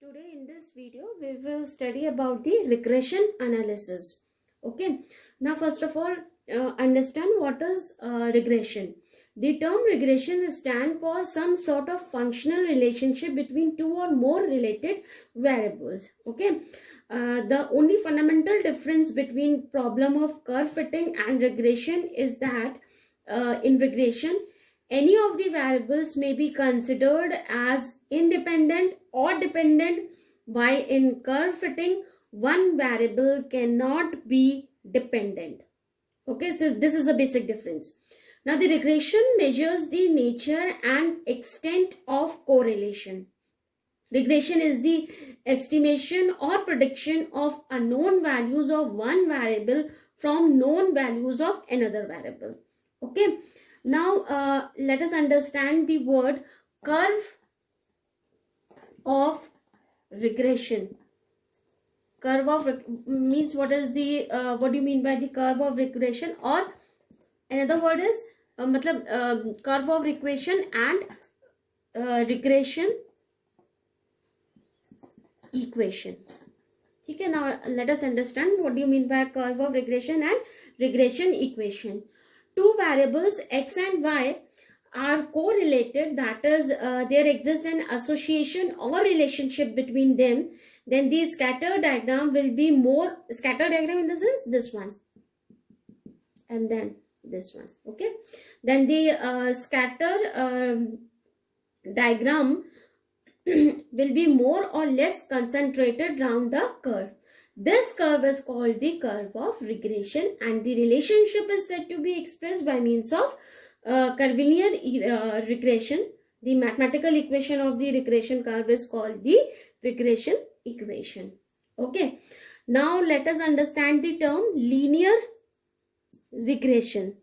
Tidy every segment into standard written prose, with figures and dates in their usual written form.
today in this video we will study about the regression analysis. Okay, now first of all understand what is regression. The term regression stands for some sort of functional relationship between two or more related variables. Okay, the only fundamental difference between problem of curve fitting and regression is that in regression any of the variables may be considered as independent or dependent, while in curve fitting one variable cannot be dependent. Okay, so this is a basic difference. Now the regression measures the nature and extent of correlation. Regression is the estimation or prediction of unknown values of one variable from known values of another variable. Okay, now let us understand the word curve of regression. Curve of means what is the what do you mean by the curve of regression, or another word is curve of regression and regression equation. Okay, now let us understand what do you mean by curve of regression and regression equation. Two variables x and y are correlated, that is there exists an association or relationship between them, then the scatter diagram will be more scatter diagram in the sense this one and then this one. Okay, then the scatter diagram will be more or less concentrated around the curve. This curve is called the curve of regression, and the relationship is said to be expressed by means of curvilinear regression. The mathematical equation of the regression curve is called the regression equation. Okay, now let us understand the term linear regression.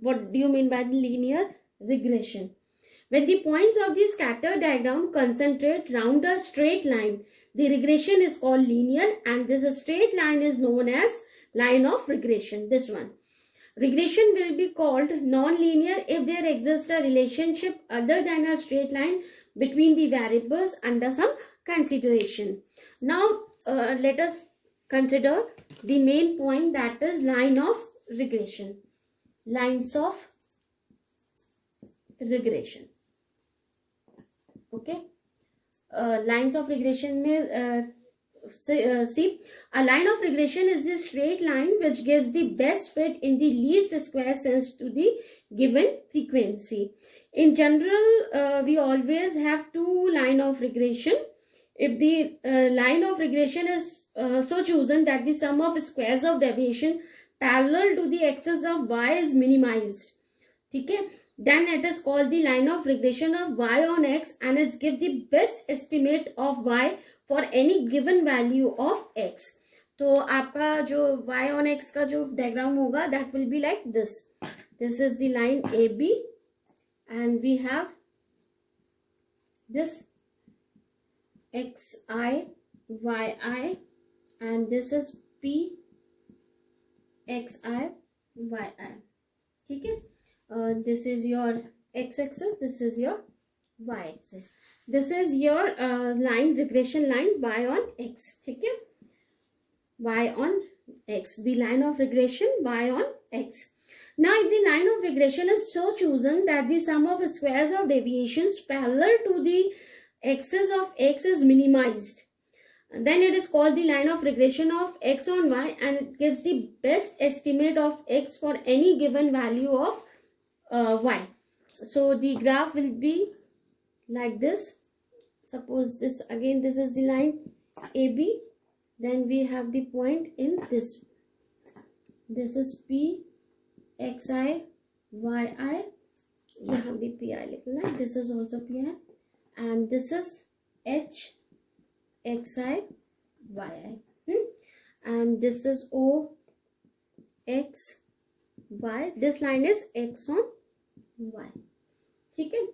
What do you mean by linear regression? When the points of the scatter diagram concentrate round a straight line, the regression is called linear, and this straight line is known as line of regression. This one. Regression will be called non-linear if there exists a relationship other than a straight line between the variables under some consideration. Now let us consider the main point, that is line of regression. Lines of regression. Okay, lines of regression में see, a line of regression is the straight line which gives the best fit in the least square sense to the given frequency. In general, we always have two line of regression. If the line of regression is so chosen that the sum of squares of deviation parallel to the axis of y is minimized, okay, then it is called the line of regression of y on x, and it gives the best estimate of y for any given value of x. तो आपका जो y on x का जो diagram होगा, that will be like this. This is the line AB, and we have this xi, yi, and this is p xi, yi. ठीक है? This is your x-axis, this is your y-axis. This is your line, regression line y on x. ठीक है? Y on x, the line of regression y on x. Now if the line of regression is so chosen that the sum of squares of deviations parallel to the axis of x is minimized, then it is called the line of regression of x on y, and it gives the best estimate of x for any given value of y. So the graph will be like this. Suppose this again, this is the line AB, then we have the point in this. This is P xi yi, यहाँ भी pi लिखना है. This is also pi, and this is h xi yi, and this is O x y. This line is x on y. ठीक है?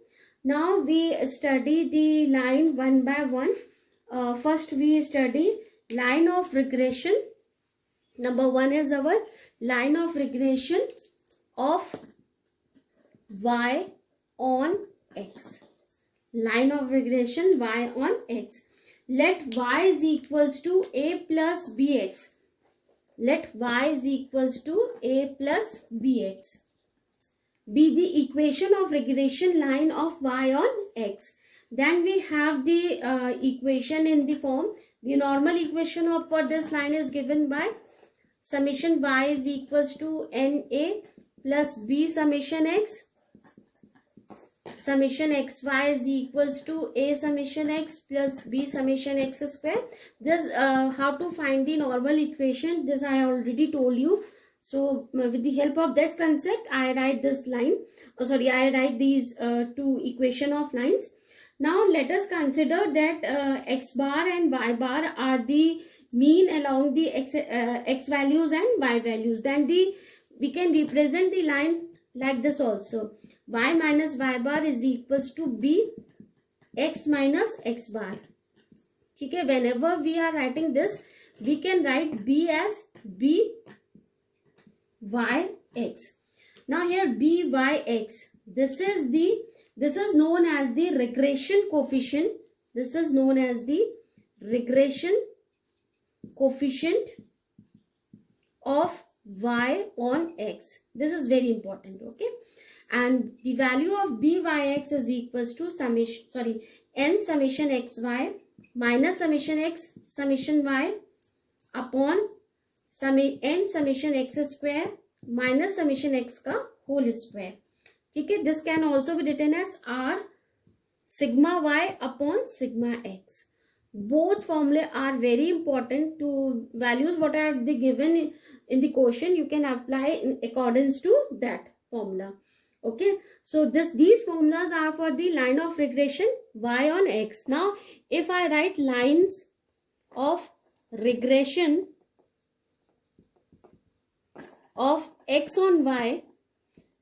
Now we study the line one by one. First we study line of regression. Number one is our line of regression of y on x. Line of regression y on x. let y is equals to a plus bx. Let y is equals to a plus bx be the equation of regression line of y on x. Then we have the equation in the form, the normal equation of for this line is given by summation y is equals to na plus b summation x. Summation xy is equals to a summation x plus b summation x square. This how to find the normal equation, this I already told you. So with the help of this concept, I write this line. I write these two equation of lines. Now let us consider that x bar and y bar are the mean along the x values and y values. Then we can represent the line like this also. Y minus y bar is equals to b x minus x bar. ठीक है, whenever we are writing this, we can write b as b y x. Now here b y x, this is known as the regression coefficient. This is known as the regression coefficient of y on x. This is very important, okay? And the value of byx is equals to summation, n summation xy minus summation x summation y upon n summation x square minus summation x का whole square. ठीक है, this can also be written as r sigma y upon sigma x. Both formulae are very important to values what are they given in the question. You can apply in accordance to that formula. Okay, so these formulas are for the line of regression y on x. Now if I write lines of regression of x on y,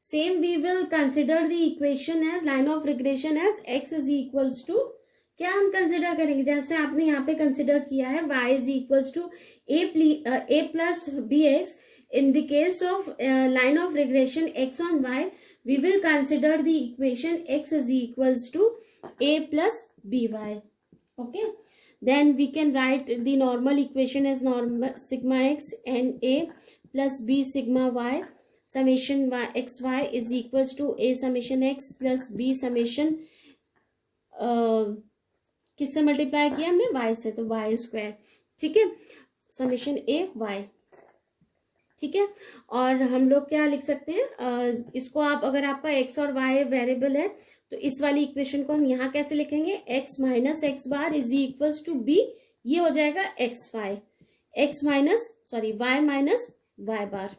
same we will consider the equation as line of regression as x is equals to, क्या हम consider करेंगे जैसे आपने यहाँ पे consider किया है y is equals to a plus bx. In the case of line of regression x on y, we will consider the equation x is equals to a plus by. Okay, then we can write the normal equation as normal sigma x and a plus b sigma y. Summation y xy is equals to a summation x plus b summation किससे multiply किया हमने y से, तो y square. ठीक है, summation a y. ठीक है, और हम लोग क्या लिख सकते हैं इसको, आप अगर आपका x और y वेरिएबल है तो इस वाली इक्वेशन को हम यहाँ कैसे लिखेंगे, x minus x bar is equals to b. ये हो जाएगा x y minus y bar.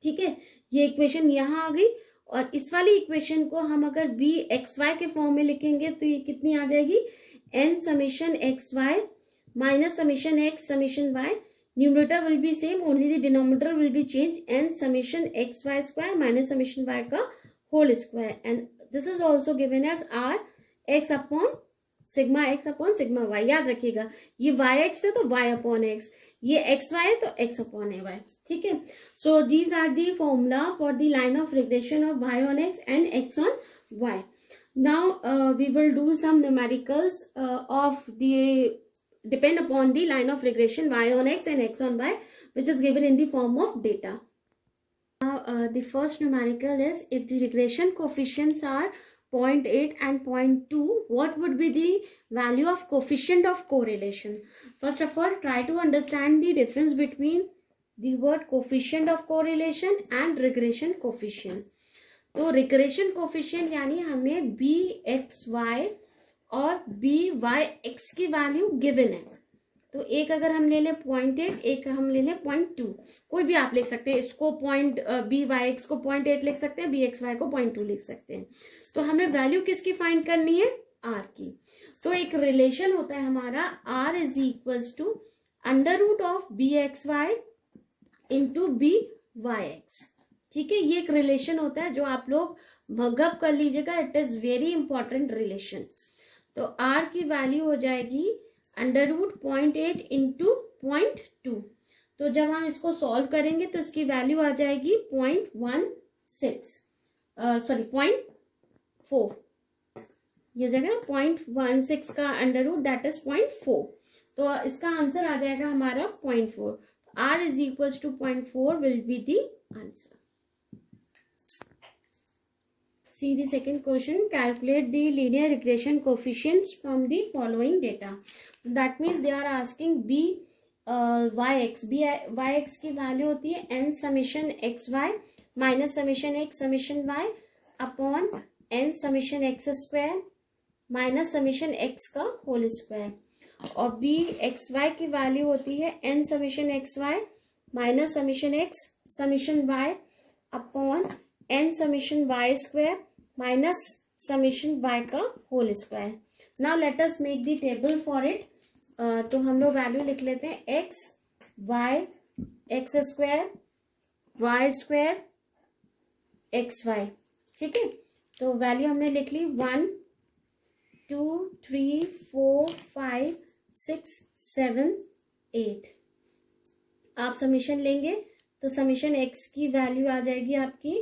ठीक है, ये इक्वेशन यहाँ आ गई. और इस वाली इक्वेशन को हम अगर b एक्स वाई के फॉर्म में लिखेंगे तो ये कितनी आ जाएगी, n summation x y minus summation x summation y. Numerator will be same, only the denominator will be change. n summation x y square minus summation y का whole square. And this is also given as r x upon sigma y. याद रखिएगा ये y x है तो y upon x, ये x y है तो x upon y. ठीक है, so these are the formula for the line of regression of y on x and x on y. Now we will do some numericals of the depend upon the line of regression y on x and x on y, which is given in the form of data. Now the first numerical is, if the regression coefficients are 0.8 and 0.2, what would be the value of coefficient of correlation? First of all, try to understand the difference between the word coefficient of correlation and regression coefficient. तो regression coefficient यानी हमें B x Y और B y x की value given है. तो एक अगर हम ले लें 0.8, एक हम ले लें 0.2, कोई भी आप लिख सकते हैं. इसको बी वाई एक्स को 0.8 लिख सकते हैं, बी एक्स वाई को 0.2 लिख सकते हैं. तो हमें वैल्यू किसकी फाइंड करनी है, आर की. तो एक रिलेशन होता है हमारा r is equals to under root of b x y into b y x. ठीक है, ये एक रिलेशन होता है जो आप लोग भगअप कर लीजिएगा. It is very important relation. तो आर की वैल्यू हो जाएगी अंडर रूट 0.8 इंटू 0.2. तो जब हम इसको सॉल्व करेंगे तो इसकी वैल्यू आ जाएगी 0.4. ये जगह 0.16 का अंडर रूट दैट इज 0.4, तो इसका आंसर आ जाएगा हमारा 0.4. R is equals to 0.4 will be the answer. See the second question. Calculate the linear regression coefficients from the following data. That means they are asking b yx. b yx की value होती है n summation xy minus summation x summation y upon n summation x square minus summation x का whole square, और b x y की value होती है n summation x y minus summation x summation y upon n summation y square minus summation y का whole square. Now let us make the table for it. तो हम लोग value लिख लेते हैं x y x square y square x y. ठीक है, तो वैल्यू हमने लिख ली 1 2 3 4 5 6 7 8. आप समीशन लेंगे तो समीशन x की वैल्यू आ जाएगी आपकी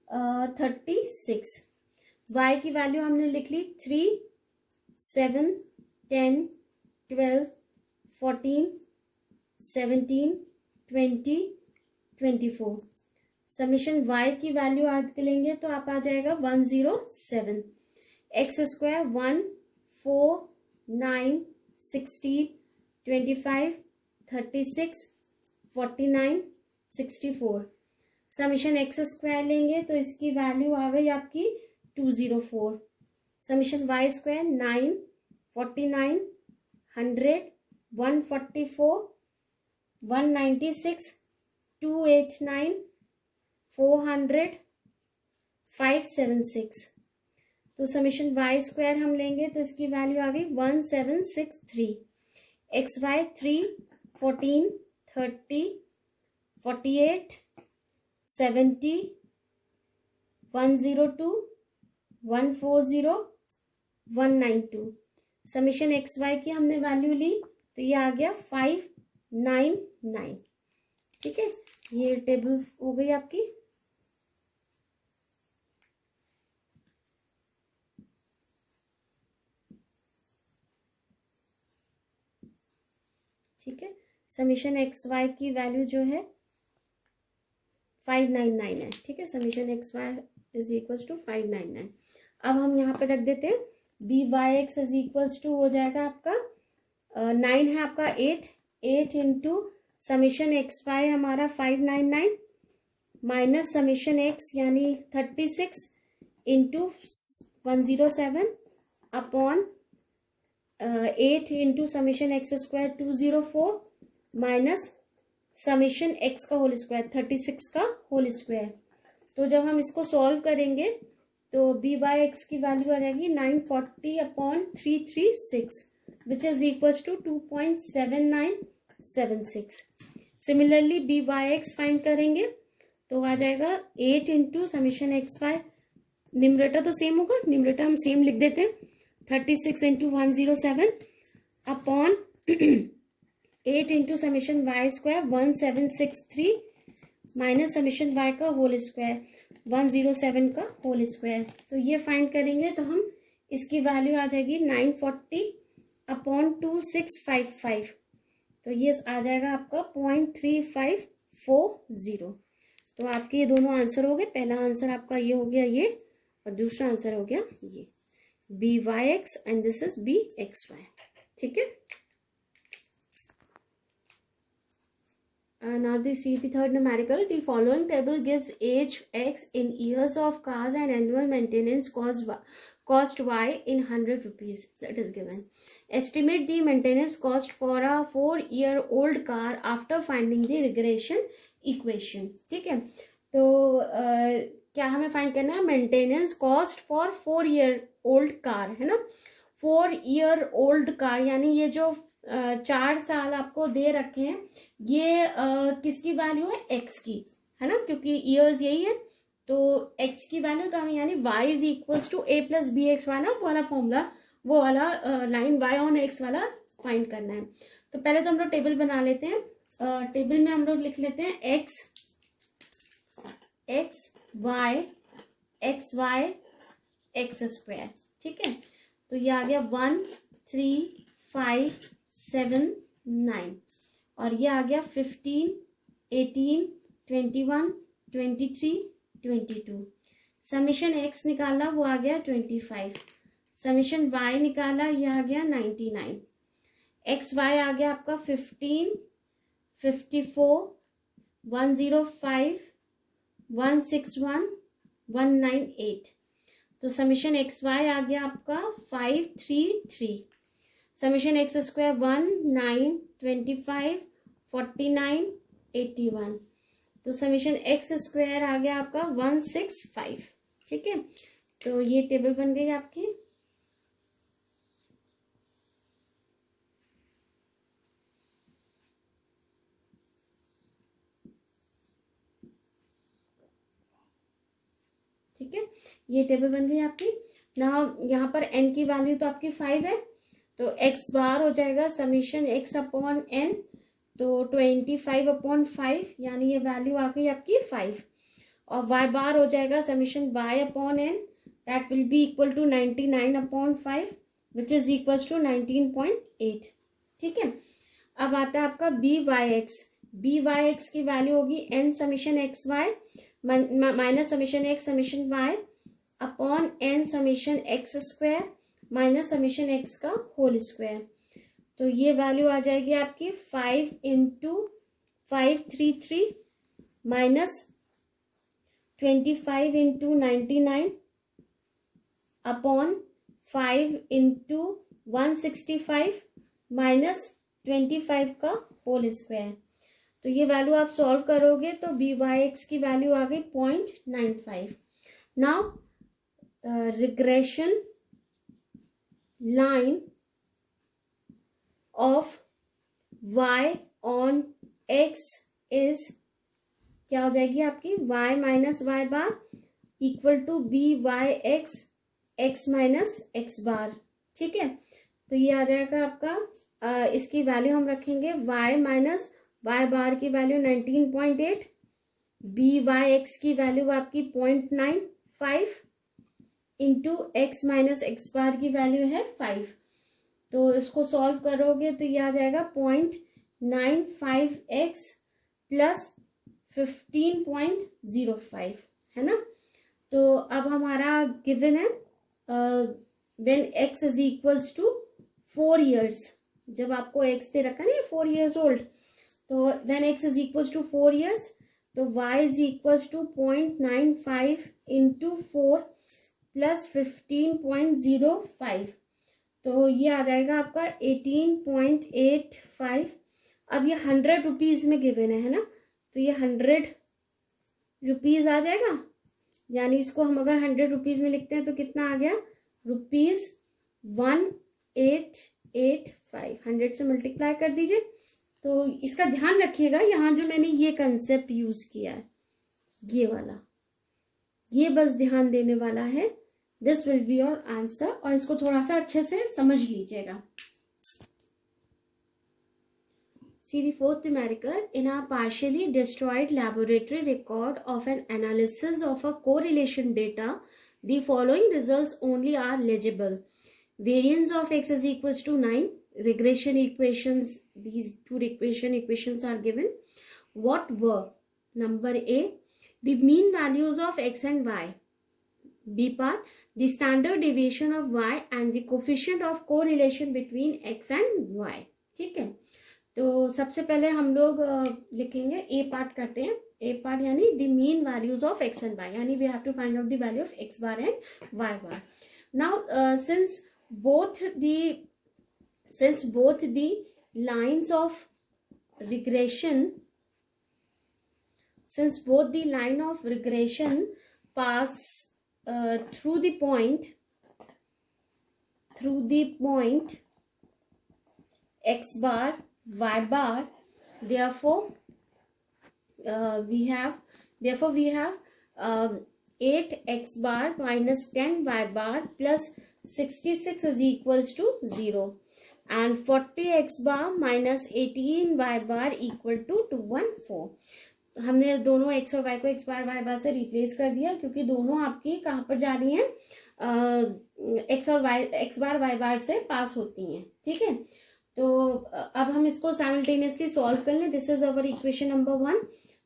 36. y की वैल्यू हमने लिख ली 3 7 10 12 14 17 20 24. समीशन y की वैल्यू आज के लेंगे तो आप आ जाएगा 107. X square 1 4 9 16 25 36 49 64. Summation x square लेंगे तो इसकी वैल्यू आ गई आपकी 204. Summation y square 9 49 100 144 196 289 400 576. तो समीशन वाई स्क्वायर हम लेंगे तो इसकी वैल्यू आ गई 1763. X y 3 14 30 48 70 102 140 192. Summation x y की हमने वैल्यू ली तो ये आ गया 599. ठीक है, ये टेबल हो गई आपकी. ठीक है, समीशन एक्स वाई की वैल्यू जो है 599 है. ठीक है, summation x y is equals to 599. अब हम यहाँ पे रख देते हैं b y x is equals to हो जाएगा आपका 9 है आपका 8 इंटू समीशन एक्स वाई हमारा 599 माइनस समीशन एक्स यानी 36 into 107 upon 8 into summation x square 204 minus summation x का होल स्क्वायर 36 का होल स्क्वायर. तो जब हम इसको सॉल्व करेंगे तो बी वाई एक्स की वैल्यू आ जाएगी 940 upon 336 which is equals to 2.7976. Similarly b y x find करेंगे तो आ जाएगा 8 into summation x y. Numerator तो सेम होगा, न्यूमरेटर हम सेम लिख देते हैं 36 into 107 upon 8 into summation y square 1763 minus summation y का होल स्क्वायर 107 का होल स्क्वायर. तो ये फाइंड करेंगे तो हम इसकी वैल्यू आ जाएगी 940 अपॉन 2655. तो ये आ जाएगा आपका 0.3540. तो आपके ये दोनों आंसर हो गए. पहला आंसर आपका ये हो गया ये, और दूसरा आंसर हो गया ये b y x and this is b x y. ठीक है, now see the third numerical. The following table gives age x in years of cars and annual maintenance cost y in 100 rupees. That is given. Estimate the maintenance cost for a 4-year-old car after finding the regression equation. ठीक है, तो क्या हमें find करना है maintenance cost for 4-year-old car, है ना. 4-year-old car यानी ये जो 4 साल आपको दे रखे हैं ये किसकी वैल्यू है एक्स की, है ना, क्योंकि ईयर्स यही है तो एक्स की वैल्यू तो हमें यानी y is equals to a plus b x वाला वो वाला फॉर्मूला वो वाला लाइन वाई ऑन एक्स वाला फाइंड करना है. तो पहले तो हम लोग टेबल बना लेते हैं. टेबल में हम लोग लिख लेते हैं एक्स वाई एक्स स्क्वायर. ठीक है, तो ये आ गया 1 3 5 7 9 और ये आ गया 15 18 21 23 22। समीशन एक्स निकाला वो आ गया 25। समीशन वाई निकाला ये आ गया 99। एक्स वाई आ गया आपका 15 54 105 161 198। तो समीशन एक्स वाई आ गया आपका 533। Summation x square 1 9 25 49 81। तो समीशन एक्स स्क्वायर आ गया आपका 165। ठीक है, तो ये टेबल बन गई आपकी। ठीक है, ये टेबल बन गई आपकी। ना यहाँ पर n की वैल्यू तो आपकी 5 है, तो x बार हो जाएगा समीशन x अपॉन n, तो 25/5 यानी ये वैल्यू आ गई आपकी 5। और y बार हो जाएगा summation y upon n, that will be equal to 99/5 which is equal to 19.8। ठीक है, अब आता है आपका बी वाई एक्स की वैल्यू होगी n summation x y minus summation x summation y upon n summation x square minus summation x का whole square. तो ये वैल्यू आ जाएगी आपकी 5 into 533 minus 25 into 99 upon 5 into 165 minus 25 का होल स्क्वायर। तो ये वैल्यू आप सॉल्व करोगे तो बी वाई एक्स की वैल्यू आ गई 0.95। Now regression line of y on x is क्या हो जाएगी आपकी y minus y bar equal to b y x x minus x bar. ठीक है, तो ये आ जाएगा आपका इसकी वैल्यू हम रखेंगे y माइनस वाई बार की वैल्यू 19.8, बी वाई एक्स की वैल्यू आपकी 0.95 इंटू एक्स माइनस एक्स बार की वैल्यू है 5। तो इसको सॉल्व करोगे तो ये आ जाएगा 0.95x प्लस 15.05, है ना। तो अब हमारा गिवन है when x is equals to 4 years, जब आपको x दे रखा ना 4 years ओल्ड, तो when x is equals to 4 years तो y is equals to 0.95 into 4 plus 15.05, तो ये आ जाएगा आपका 18.85। अब ये 100 रुपीज में गिवन है ना, तो ये 100 रुपीज आ जाएगा, यानी इसको हम अगर 100 रुपीज में लिखते हैं तो कितना आ गया ₹1885। 100 से मल्टीप्लाई कर दीजिए। तो इसका ध्यान रखिएगा, यहाँ जो मैंने ये कंसेप्ट यूज किया है ये वाला, ये बस ध्यान देने वाला है। This will be your answer, और इसको थोड़ा सा अच्छे से समझ लीजिएगा। See the fourth numerical. In a partially destroyed laboratory record of an analysis of a correlation data, the following results only are legible. Variance of x is equals to 9. Regression equations, these two regression equations are given. What were? Number A, the mean values of x and y. B part, the standard deviation of y and the coefficient of correlation between x and y. ठीक है, तो सबसे पहले हम लोग लिखेंगे ए part करते हैं। ए पार्ट यानी the mean values of x and y, यानी we have to find out the value of x bar and y bar. Now since both the lines of regression, since both the line of regression pass through the point x bar y bar, therefore we have 8x bar minus 10y bar plus 66 is equals to 0 and 40x bar minus 18y bar equal to 214। हमने दोनों x और y को x बार y बार से replace कर दिया, क्योंकि दोनों आपकी कहाँ पर जा रही हैं, एक्स और वाई, एक्स बार वाई बार से पास होती हैं, ठीक है। तो अब हम इसको साइमल्टेनियसली सॉल्व कर लें। This is our equation number 1,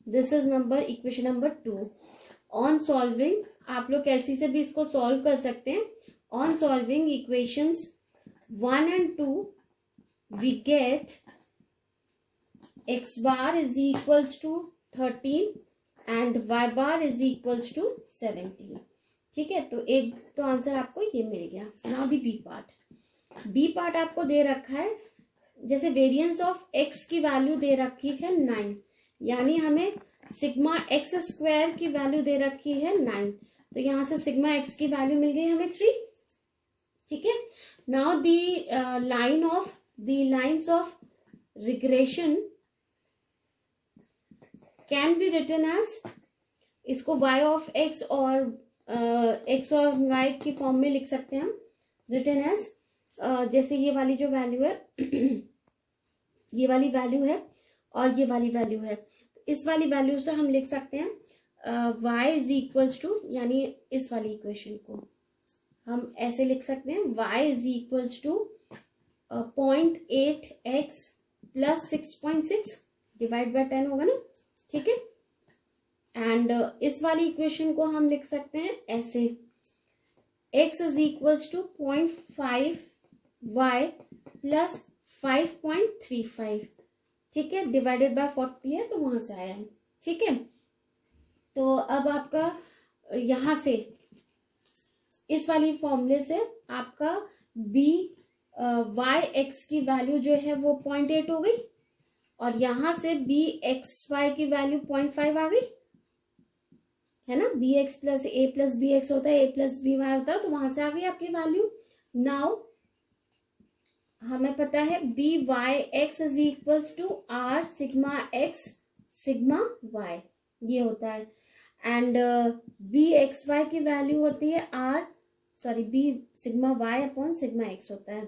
this is equation number 2। On solving, आप लोग कैलसी से भी इसको सॉल्व कर सकते हैं। On solving equations 1 and 2 we get x bar is equals to 13 and y bar is equals to 17, ठीक है। तो एक तो आंसर आपको ये मिल गया। Now the b part. B part आपको दे रखा है, जैसे वेरिएंस ऑफ x की वैल्यू दे रखी है 9, यानी हमें सिग्मा एक्स स्क्वायर की वैल्यू दे रखी है 9, तो यहां से सिग्मा x की वैल्यू मिल गई हमें 3, ठीक है। Now the lines of regression can be written as, इसको y ऑफ x और x और y की फॉर्म में लिख सकते हैं हम, रिटन एज जैसे ये वाली जो वैल्यू है ये वाली वैल्यू है और ये वाली वैल्यू है, तो इस वाली वैल्यू से हम लिख सकते हैं y इज इक्वल्स टू, यानी इस वाली इक्वेशन को हम ऐसे लिख सकते हैं, y is equals to 0.8x plus 6.6 divide by 10 होगा ना, ठीक है। एंड इस वाली इक्वेशन को हम लिख सकते हैं ऐसे, x is equals to 0.5y plus 5.35, ठीक है, डिवाइडेड बाय 40 है तो वहां से आया है, ठीक है। तो अब आपका यहां से इस वाली फॉर्मूले से आपका b y x की वैल्यू जो है वो 0.8 हो गई, और यहां से b x y की वैल्यू 0.5 आ गई, है ना। बी एक्स प्लस ए प्लस बी एक्स होता है, ए प्लस बी वाई होता है, तो वहां से आ गई आपकी वैल्यू। नाउ हमें पता है b y x is equals to r sigma x sigma y, ये होता है। एंड बी एक्स वाई की वैल्यू होती है b sigma y upon sigma x होता है,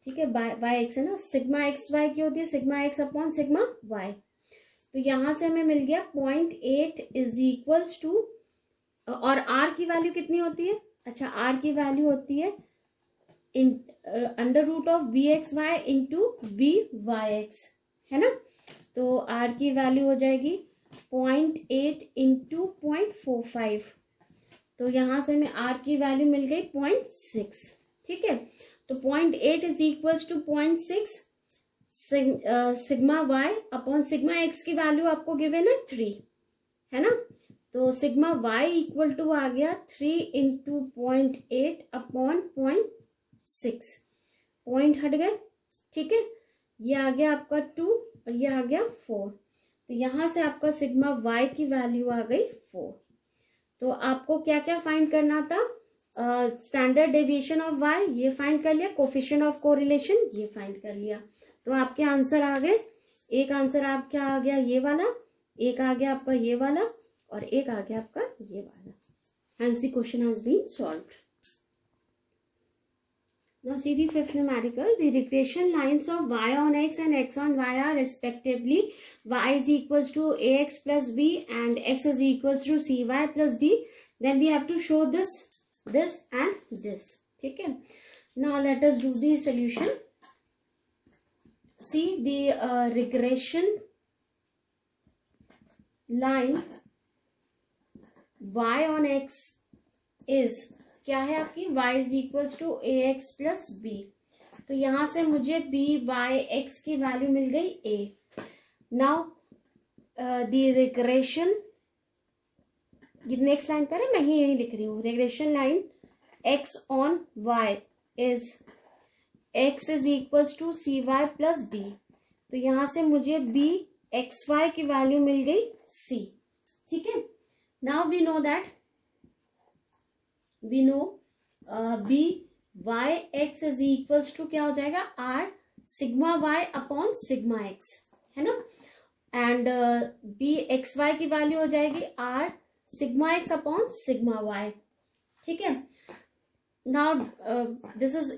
ठीक है। वाई एक्स है ना, सिग्मा एक्स वाई की होती है sigma x upon sigma y. तो यहां से हमें मिल गया 0.8 इज इक्वल्स टू, और r की वैल्यू कितनी होती है, अच्छा r की वैल्यू होती है under root of b x y into b y x, है ना। तो r की वैल्यू हो जाएगी 0.8 इंटू 0.45, तो यहां से हमें r की वैल्यू मिल गई 0.6, ठीक है। तो 0.8 is equals to 0.6 sigma y upon sigma x की वैल्यू आपको गिवन है 3, है ना। तो सिग्मा वाई इक्वल टू आ गया 3 इंटू 0.8 अपॉन 0.6, पॉइंट हट गए, ठीक है। ये आ गया आपका 2 और ये आ गया 4, तो यहां से आपका सिग्मा वाई की वैल्यू आ गई 4। तो आपको क्या क्या फाइंड करना था, स्टैंडर्ड डेविएशन ऑफ वाई ये फाइंड कर लिया, कोफिशिएंट ऑफ कोरिलेशन ये फाइंड कर लिया, तो आपके आंसर आ गए। एक आंसर आपका आ गया ये वाला, एक आ गया आपका ये वाला, और एक आ गया आपका ये वाला। Hence the question has been solved. Now see the fifth numerical. The regression lines of y on x and x on y are respectively y is equals to ax plus b and x is equals to cy plus d. Then we have to show this and this. ठीक है. Now let us do the solution. See the regression line y on x is क्या है आपकी, y is equals to ax plus b, तो यहां से मुझे b y x की वैल्यू मिल गई a। नाउ द रिग्रेशन, ये नेक्स्ट लाइन पर है, मैं ही यही लिख रही हूँ, regression line x on y is x is equals to cy plus d, तो यहां से मुझे b x y की वैल्यू मिल गई c, ठीक है। Now we know that b y x is equals to क्या हो जाएगा, r sigma y upon sigma x, है ना। एंड b x y की वैल्यू हो जाएगी r sigma x upon sigma y, ठीक है। Now this is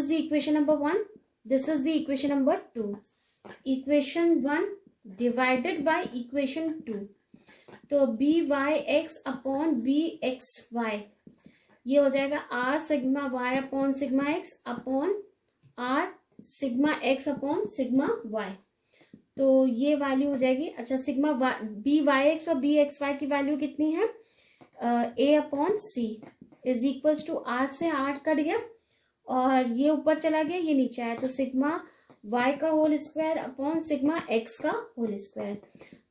the equation number 1, this is the equation number 2, equation 1 divided by equation 2, तो b y x upon b x y, ये हो जाएगा r sigma y upon sigma x upon r sigma x upon sigma y. तो ये value हो जाएगी, अच्छा sigma b y x और बी एक्स वाई की वैल्यू कितनी है, a upon c is equals to r से आर कट गया और ये ऊपर चला गया, ये नीचे आया, तो सिग्मा वाई का whole square upon sigma x का होल स्क्वायर।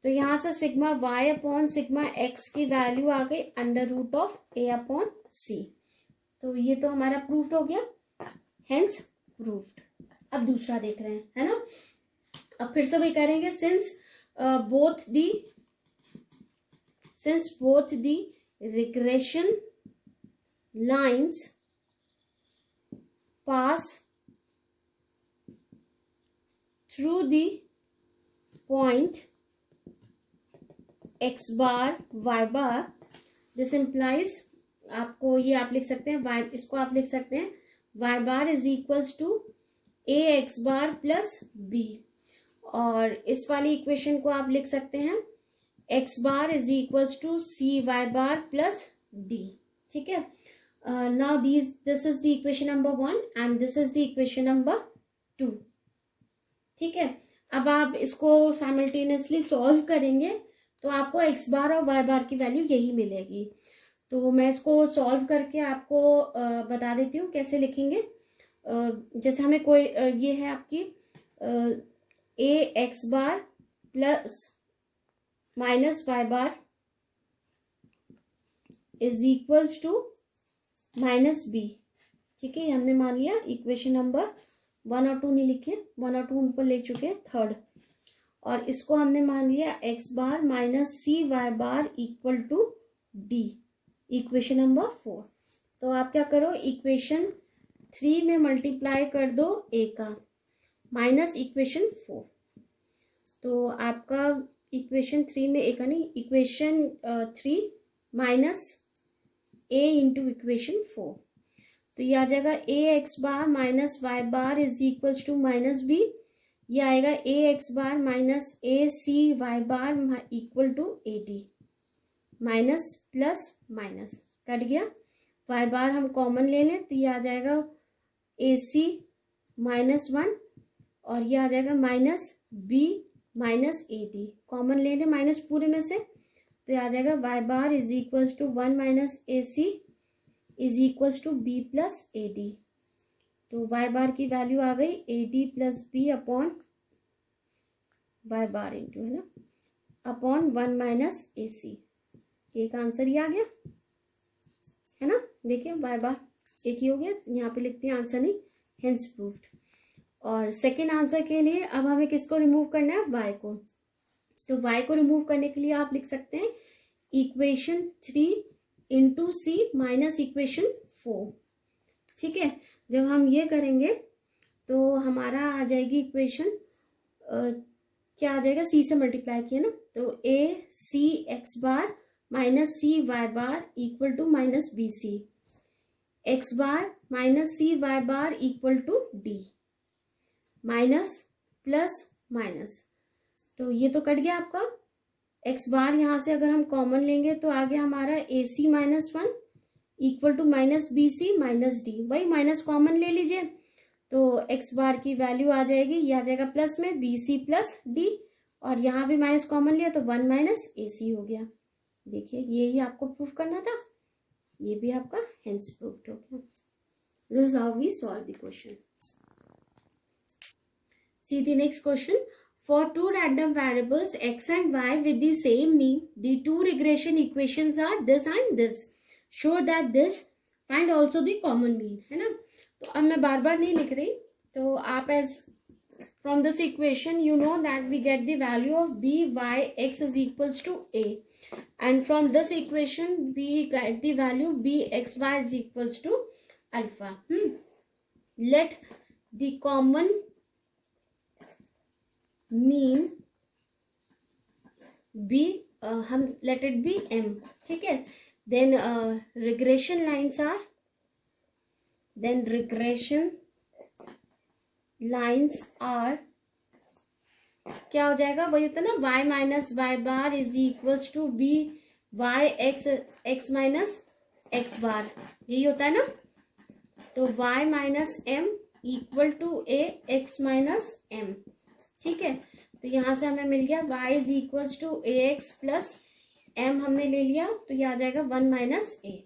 तो यहाँ से sigma y upon sigma x की वैल्यू आ गई under root of a upon c. तो ये तो हमारा प्रूफ्ड हो गया, हेंस प्रूफ्ड। अब दूसरा देख रहे हैं, है ना। अब फिर से वही करेंगे, since both the regression lines pass through the point x bar y bar, this implies, आपको ये आप लिख सकते हैं y, इसको आप लिख सकते हैं y bar is equals to a x bar plus b, और इस वाली इक्वेशन को आप लिख सकते हैं x bar is equals to c y bar plus d। ठीक है, now this is the equation number 1 and this is the equation number 2। ठीक है, अब आप इसको साइमल्टेनियसली सॉल्व करेंगे तो आपको x बार और y बार की वैल्यू यही मिलेगी। तो मैं इसको सॉल्व करके आपको बता देती हूँ कैसे लिखेंगे। जैसे हमें कोई ये है आपकी a x bar plus minus y bar is equals to minus b. ठीक है, हमने मान लिया इक्वेशन नंबर 1 और 2 नहीं लिखे, 1 और 2 ऊपर ले चुके हैं, थर्ड। और इसको हमने मान लिया x bar minus c y bar equal to d, equation number 4। तो आप क्या करो, इक्वेशन 3 में मल्टीप्लाई कर दो a का माइनस इक्वेशन 4। तो आपका इक्वेशन 3 में a का नहीं, equation 3 minus a into equation 4। तो ये आ जाएगा a x bar minus y bar is equals to minus b, ये आएगा a x bar minus a c y bar equal to a d, minus plus minus cut गया, y bar हम common ले लें तो ये आ जाएगा ए सी माइनस 1 और ये आ जाएगा minus b minus a d, common ले लें माइनस पूरे में से, तो आ जाएगा y bar is equals to 1 minus a c is equals to b plus a d. तो y बार की वैल्यू आ गई a d plus b upon y bar into, है ना, अपॉन 1 माइनस ए सी। एक आंसर ही आ गया, है ना। देखिए y बार एक ही हो गया, यहाँ पे लिखते हैं आंसर नहीं, हेंस प्रूफ्ड। और सेकेंड आंसर के लिए अब हमें किसको रिमूव करना है, y को। तो y को रिमूव करने के लिए आप लिख सकते हैं इक्वेशन 3 इंटू सी माइनस इक्वेशन 4। ठीक है, जब हम ये करेंगे तो हमारा आ जाएगी इक्वेशन क्या आ जाएगा, c से मल्टीप्लाई किया ना, तो a c x bar minus c y bar equal to minus b c, x bar minus c y bar equal to d, minus plus minus. तो ये तो कट गया आपका x बार, यहाँ से अगर हम कॉमन लेंगे तो आ गया हमारा a c minus 1 equal to minus b c minus d, वही माइनस कॉमन ले लीजिए तो x बार की वैल्यू आ जाएगी, ये आ जाएगा प्लस में बी सी प्लस डी, और यहाँ भी माइनस कॉमन लिया तो 1 माइनस ए सी हो गया। देखिए यही आपको प्रूफ करना था, ये भी आपका हेंस प्रूफ्ड हो गया। This is how we solve the question. See the next question. For two random variables x and y with the same mean, the two regression equations are this and this. Show that this. Find also the common mean, है ना। तो अब मैं बार बार नहीं लिख रही, तो आप as from this equation you know that we get the value of b y x is equals to a, and from this equation we get the value b x y is equals to alpha. Let the common mean be, हम let it be m। ठीक है, then regression lines are, then regression lines are क्या हो जाएगा, वही होता है ना, y minus y bar is equals to b y x x minus x bar, यही होता है ना। तो y minus m equal to a x minus m, ठीक है। तो यहाँ से हमें मिल गया y is equal to a x plus M हमने ले लिया, तो ये आ जाएगा 1 माइनस ए,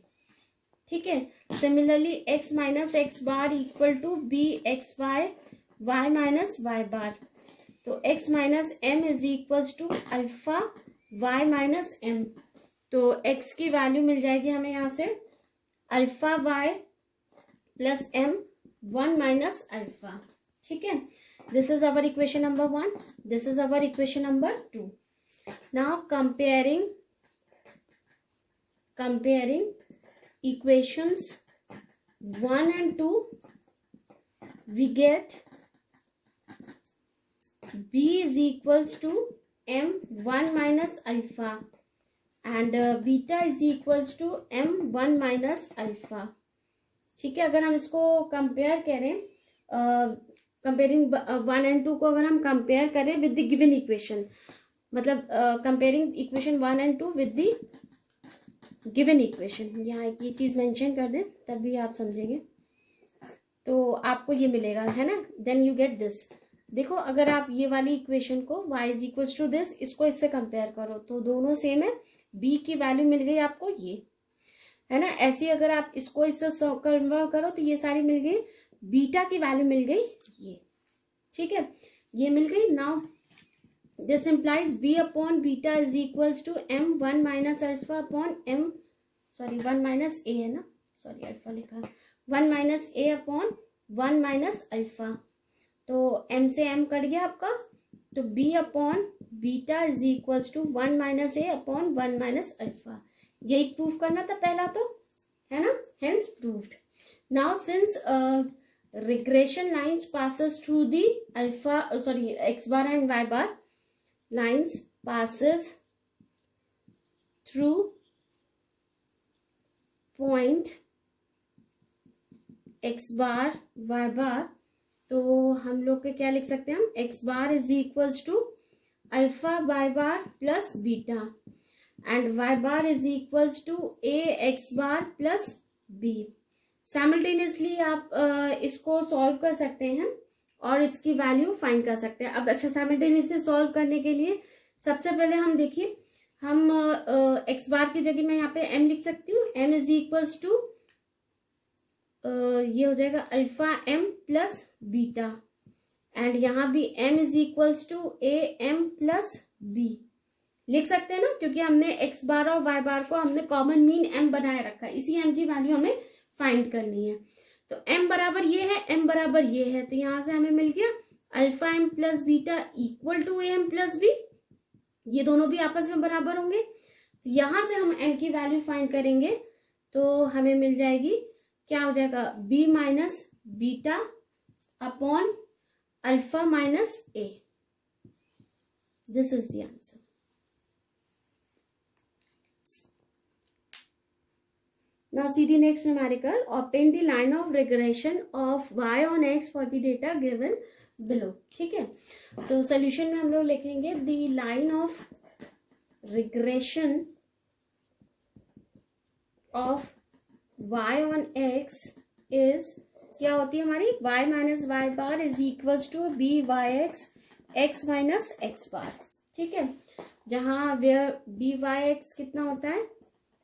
ठीक है। Similarly x minus x bar equal to b x y y minus y bar, तो x minus m is equal to alpha y minus m, तो x की वैल्यू मिल जाएगी हमें यहाँ से alpha y plus m 1 minus alpha, ठीक है। This is our equation number 1, this is our equation number 2. Now comparing equations 1 and 2, we get b is equals to m 1 minus alpha and beta is equals to m 1 minus alpha, ठीक है। अगर हम इसको compare करें, comparing 1 and 2 को अगर हम compare करें विद द गिवन इक्वेशन, मतलब comparing equation 1 and 2 with the given equation, यहाँ ये चीज मेंशन कर दें तभी आप समझेंगे, तो आपको ये मिलेगा, है ना। Then you get this. देखो अगर आप ये वाली इक्वेशन को y is equal to this, इसको इससे कंपेयर करो तो दोनों सेम है, b की वैल्यू मिल गई आपको ये, है ना। ऐसी अगर आप इसको इससे कन्वर्ट करो तो ये सारी मिल गई, बीटा की वैल्यू मिल गई ये, ठीक है, ये मिल गई। Now this implies b upon beta is equals to m 1 minus alpha upon m, sorry 1 minus a है ना, सॉरी अल्फा लिखा, 1 minus a upon 1 minus alpha, तो m से m कट गया आपका, तो b upon beta is equals to 1 minus a upon 1 minus alpha, यही proof करना था पहला तो, है ना, hence proved. Now since regression lines passes through the alpha, sorry x bar and y bar lines passes through point x bar y bar, तो हम लोग के क्या लिख सकते हैं हम, x bar is equals to alpha y bar plus beta and y bar is equals to a x bar plus b. Simultaneously आप इसको सॉल्व कर सकते हैं और इसकी वैल्यू फाइंड कर सकते हैं. अब अच्छा, साइमल्टेनियसली सॉल्व करने के लिए सबसे पहले हम देखिए, हम एक्स बार की जगह मैं यहाँ पे m लिख सकती हूँ. m इज इक्वल्स टू ये हो जाएगा alpha m plus beta and यहाँ भी m is equals to a m plus b लिख सकते हैं ना, क्योंकि हमने x बार और y बार को हमने कॉमन मीन m बनाए रखा है. इसी m की वैल्यू हमें फाइंड करनी है. तो m बराबर ये है, m बराबर ये है, तो यहां से हमें मिल गया alpha m plus beta equal to a m plus b. ये दोनों भी आपस में बराबर होंगे. तो यहां से हम m की वैल्यू फाइंड करेंगे तो हमें मिल जाएगी, क्या हो जाएगा, b minus beta upon alpha minus a. This is the answer. Now see the next numerical. Obtain the line of regression of y on x for the data given below. ठीक है, तो सोल्यूशन में हम लोग लिखेंगे the line of regression of y on x is, क्या होती है हमारी, y minus y bar is equals to b y x x minus x bar. ठीक है, जहां वेयर बी वाई एक्स कितना होता है,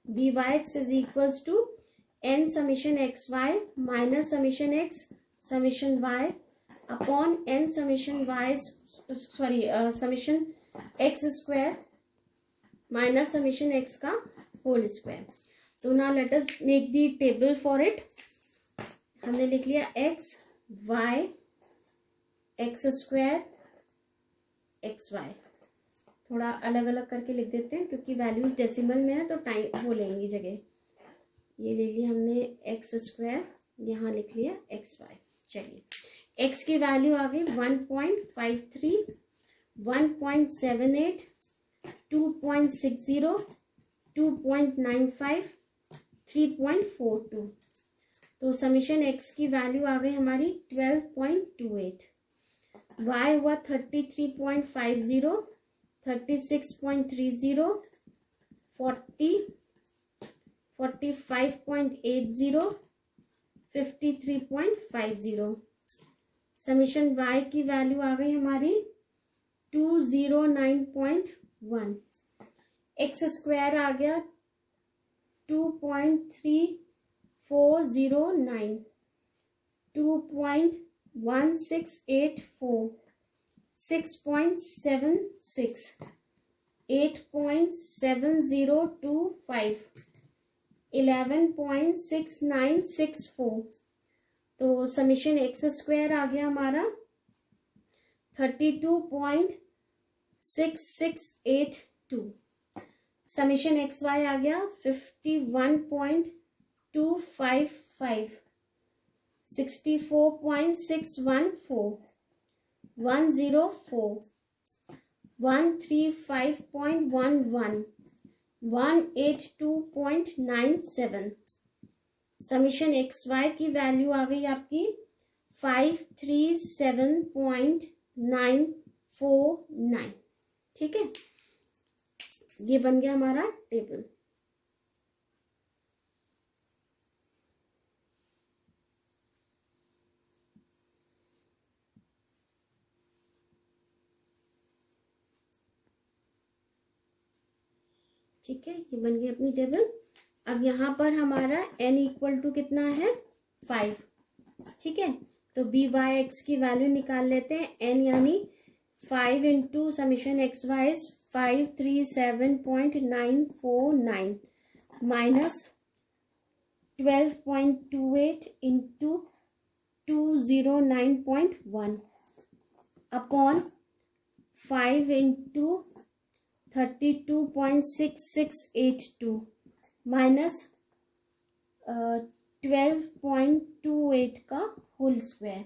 b y x is equals to n summation x y minus summation x summation y upon n summation y, sorry summation x square minus summation x का whole square. तो now let us make the table for it. हमने लिख लिया x y x square x y. थोड़ा अलग अलग करके लिख देते हैं क्योंकि वैल्यूज डेसिमल में है तो टाइम वो लेंगी जगह. ये ले लिया हमने एक्स स्क्वायर, यहाँ लिख लिया एक्स वाई. चलिए, एक्स की वैल्यू आ गई 1.53, 1.78, 2.60, 2.95, 3.42. तो समीशन एक्स की वैल्यू आ गई हमारी 12.28. वाई हुआ 33.50, 36.30, 40, 45.80, 53.50। समीशन y की वैल्यू आ गई हमारी 209.1। एक्स स्क्वायर आ गया 2.3409, 2.1684, 6.76, 8.7025, 11.6964। तो समीशन एक्स स्क्वायर आ गया हमारा 32.6682। समीशन एक्स वाई आ गया 51.255, 64.614, 104, 135.11, 182.97। समीशन एक्स वाई की वैल्यू आ गई आपकी 537.949। ठीक है, ये बन गया हमारा टेबल। ठीक है, ये बन गई अपनी टेबल। अब यहाँ पर हमारा n इक्वल टू कितना है 5। ठीक है, तो बी वाई एक्स की वैल्यू निकाल लेते हैं। n यानी 5 into summation x y 537.949 minus 12.28 into 209.1 upon 5 into 32.6682 minus 12.28 का होल स्क्वायर।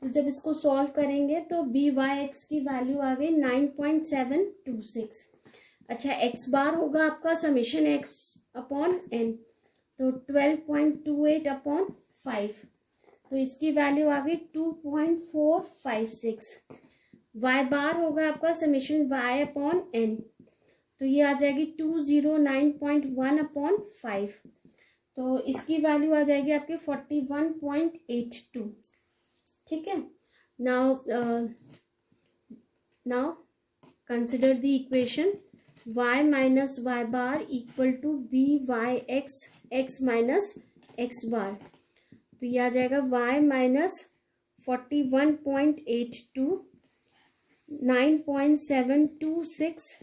तो जब इसको सॉल्व करेंगे तो बी वाई एक्स की वैल्यू आ गई 9.726। अच्छा, एक्स बार होगा आपका समीशन एक्स अपॉन एन, तो 12.28 अपॉन 5, तो इसकी वैल्यू आ गई 2.456। वाई बार होगा आपका समीशन वाई अपॉन एन, तो ये आ जाएगी 209.1 अपॉन 5, तो इसकी वैल्यू आ जाएगी आपकी 41.82। ठीक है, now consider the equation y minus y bar equal to b y x x minus x bar. तो ये आ जाएगा y माइनस 41.82 9.726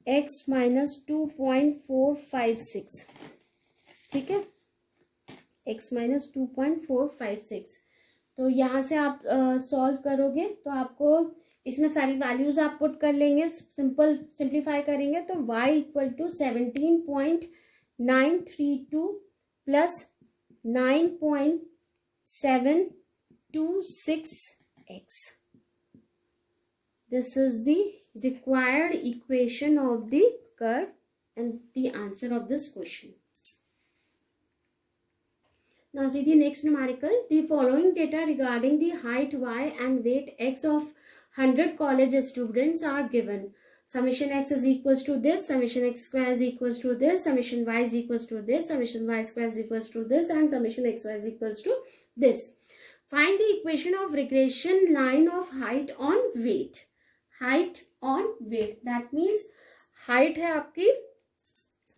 x माइनस 2.456। ठीक है, x माइनस 2.456। तो यहाँ से आप सॉल्व करोगे तो आपको इसमें सारी वैल्यूज आप पुट कर लेंगे, सिंप्लीफाई करेंगे तो y equal to 17.932 plus 9.726x। This is the required equation of the curve and the answer of this question. Now see the next numerical. The following data regarding the height y and weight x of 100 college students are given. Summation x is equals to this, summation x square is equals to this, summation y is equals to this, summation y square is equals to this, and summation xy is equals to this. Find the equation of regression line of height on weight. Height on weight, that means height है आपकी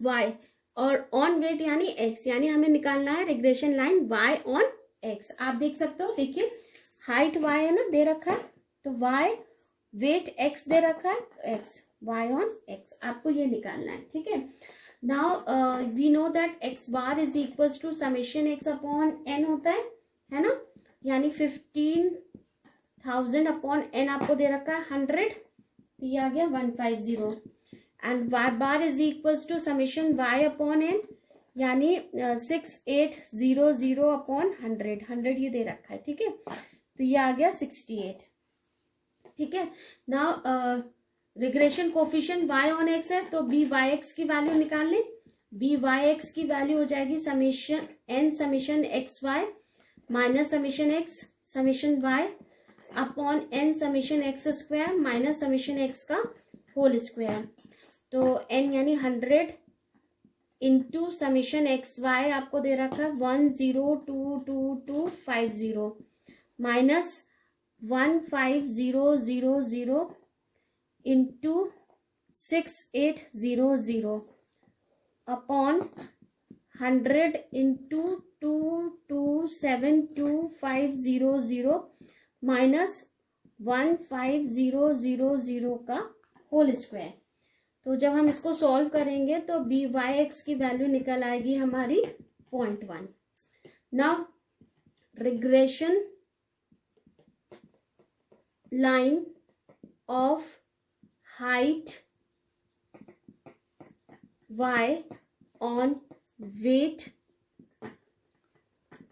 y और on weight यानी x, यानी हमें निकालना है regression line y on x। आप देख सकते हो, देखिए हाइट y है ना, दे रखा है, तो y वेट x दे रखा है, x y on x, आपको ये निकालना है। ठीक है, now we know that x bar is equals to summation x upon n होता है ना, यानी 15,000 अपॉन n आपको दे रखा है 100, ये आ गया 150, and y bar is equals to summation y upon n, यानी 6800 अपॉन 100 ये दे रखा है। ठीक है, तो ये आ गया 68। ठीक है, now regression coefficient y on x है, तो बी वाई एक्स की वैल्यू निकाल लें। बी वाई एक्स की वैल्यू हो जाएगी summation n summation x y minus summation x summation y upon n summation x square minus summation x का whole square. तो n यानी 100 इंटू समीशन एक्स वाई आपको दे रखा है 102250 minus 15000 into 6800 upon 100 into 2272500 minus 15000 का होल स्क्वायर। तो जब हम इसको सॉल्व करेंगे तो बी वाई एक्स की वैल्यू निकल आएगी हमारी 0.1। Now regression line of height y on weight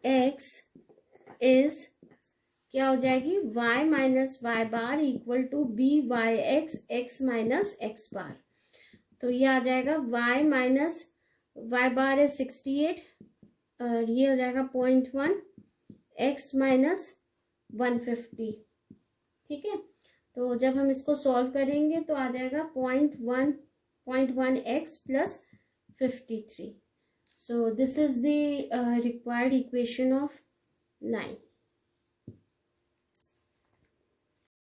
x is क्या हो जाएगी y minus y bar equal to b y x minus x bar. तो ये आ जाएगा y माइनस वाई बार है 68 और ये हो जाएगा 0.1 x माइनस 150। ठीक है, तो जब हम इसको सॉल्व करेंगे तो आ जाएगा 0.1 x plus 53. So this is the required equation of line.